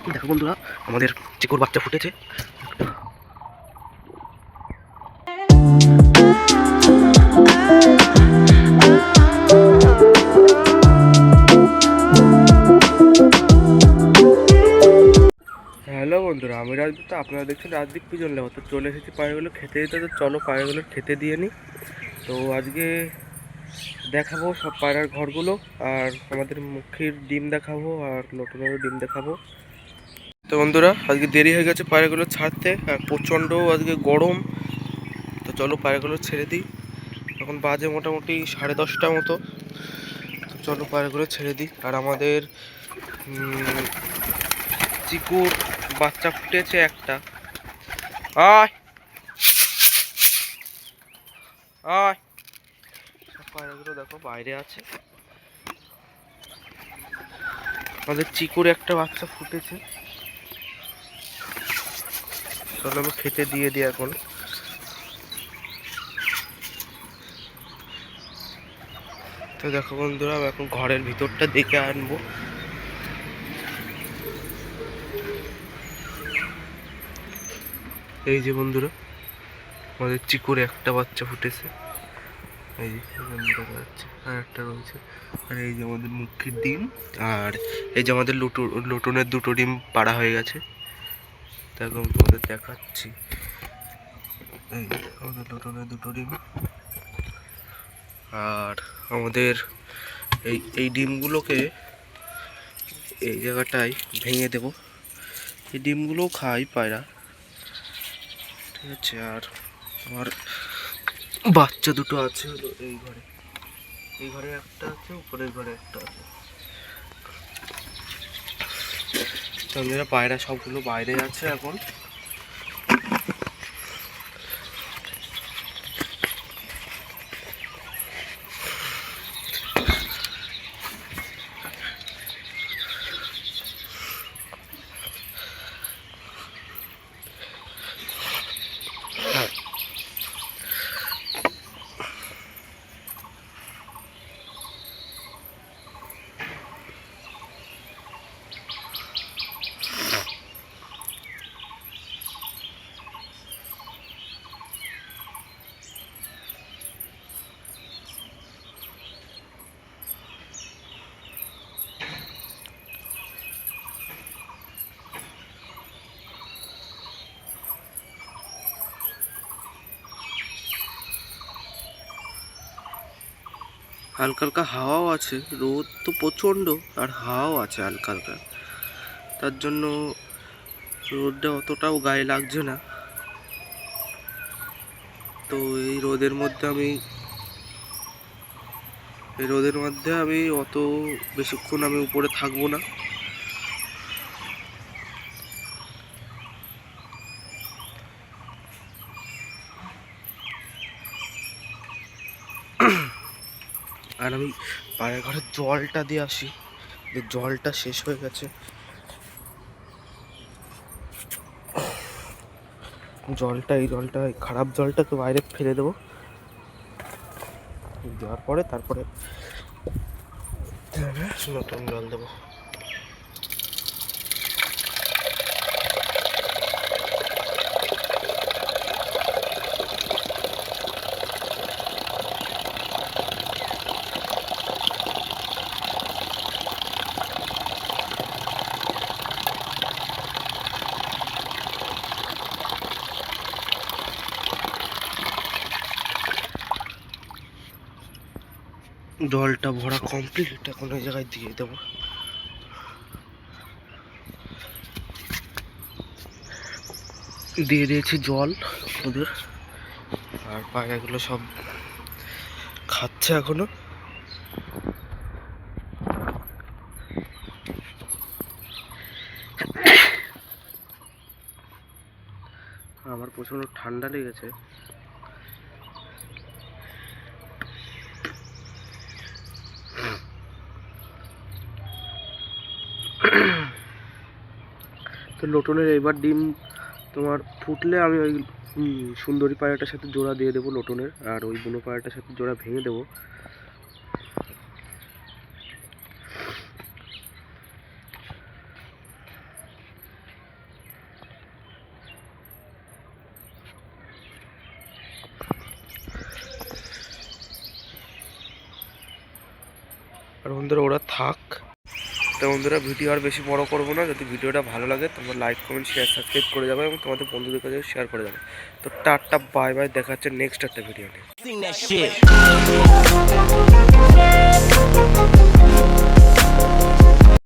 দেখো বন্ধুরা, আমাদের চিকুর বাচ্চা ফুটেছে। হ্যালো বন্ধুরা, আমি রাজদীপ। তো আপনারা দেখছেন রাজদীপ পিজন লেবার। তো চলে এসেছি পায়রাগুলো খেতে দিতে। তো চলো পায়রাগুলো খেতে দিয়ে নিই। তো আজকে দেখাবো সব পায়রার ঘরগুলো, আর আমাদের মুখির ডিম দেখাবো, আর নতুনেরও ডিম দেখাবো। তো বন্ধুরা, আজকে দেরি হয়ে গেছে পায়রাগুলো ছাড়তে, আর প্রচণ্ড আজকে গরম। তো চলো পায়রাগুলো ছেড়ে দিই। এখন বাজে মোটামুটি 10:30 মতো। তো চলো পায়রাগুলো ছেড়ে দিই। আর আমাদের চিকুর বাচ্চা ফুটেছে একটা। আয় আয়, সব পায়রাগুলো দেখো বাইরে আছে। আমাদের চিকুর একটা বাচ্চা ফুটেছে। চলো আমি খেতে দিয়ে দিই এখন। তো দেখো বন্ধুরা, আমি এখন ঘরের ভিতরটা দেখে আনবো। এই যে বন্ধুরা, আমাদের চিকুর একটা বাচ্চা ফুটেছে। এই যে দেখা যাচ্ছে, আর একটা রয়েছে। আর এই যে আমাদের মুখির ডিম, আর এই যে আমাদের লুটুনের দুটো ডিম পাড়া হয়ে গেছে। দেখো আমি তোমাদের দেখাচ্ছি। এই যে আমাদের লুটুনের দুটো ডিম। আর আমাদের এই ডিমগুলোকে এই জায়গাটায় ভেঙে দেব। এই ডিমগুলোও খাই পায়রা, ঠিক আছে। আর আমার বাচ্চা দুটো আছে হলো এই ঘরে। এই ঘরে একটা আছে, উপরের ঘরে একটা আছে। তাহলে পায়রা সবগুলো বাইরে আছে এখন। হালকা হালকা হাওয়াও আছে, রোদ তো প্রচণ্ড, আর হাওয়াও আছে হালকা হালকা। তার জন্য রোদটা অতটাও গায়ে লাগছে না। তো এই রোদের মধ্যে আমি অত বেশিক্ষণ আমি উপরে থাকবো না। আর আমি পায়রা ঘরের জলটা দিয়ে আসি, জলটা শেষ হয়ে গেছে। এই জলটা, খারাপ জলটাকে বাইরে ফেলে দেবো। দেওয়ার পরে তারপরে নতুন জল দেবো। জলটা ভরা কমপ্লিট, এখন ওই জায়গায় দিয়ে দেবো। দিয়ে দিয়েছি জল ওদের। আর পায়রাগুলো সব খাচ্ছে এখনো। আমার প্রচন্ড ঠান্ডা লেগেছে। তো লোটনের এবার ডিম তোমার ফুটলে আমি ওই সুন্দরী পায়রাটার সাথে জোড়া দিয়ে দেবো লোটনের, আর ওই বুনো পায়রাটার সাথে জোড়া ভেঙে দেবো। বন্ধুরা ওরা থাক। তো বন্ধুরা ভিডিও আর বেশি বড় করবো না, যদি ভিডিওটা ভালো লাগে তোমরা লাইক কমেন্ট শেয়ার সাবস্ক্রাইব করে যাবে এবং তোমাদের বন্ধুদের কাছে শেয়ার করে যাবে। তো টাটা বাই বাই, দেখা হচ্ছে নেক্সট একটা ভিডিও নিয়ে।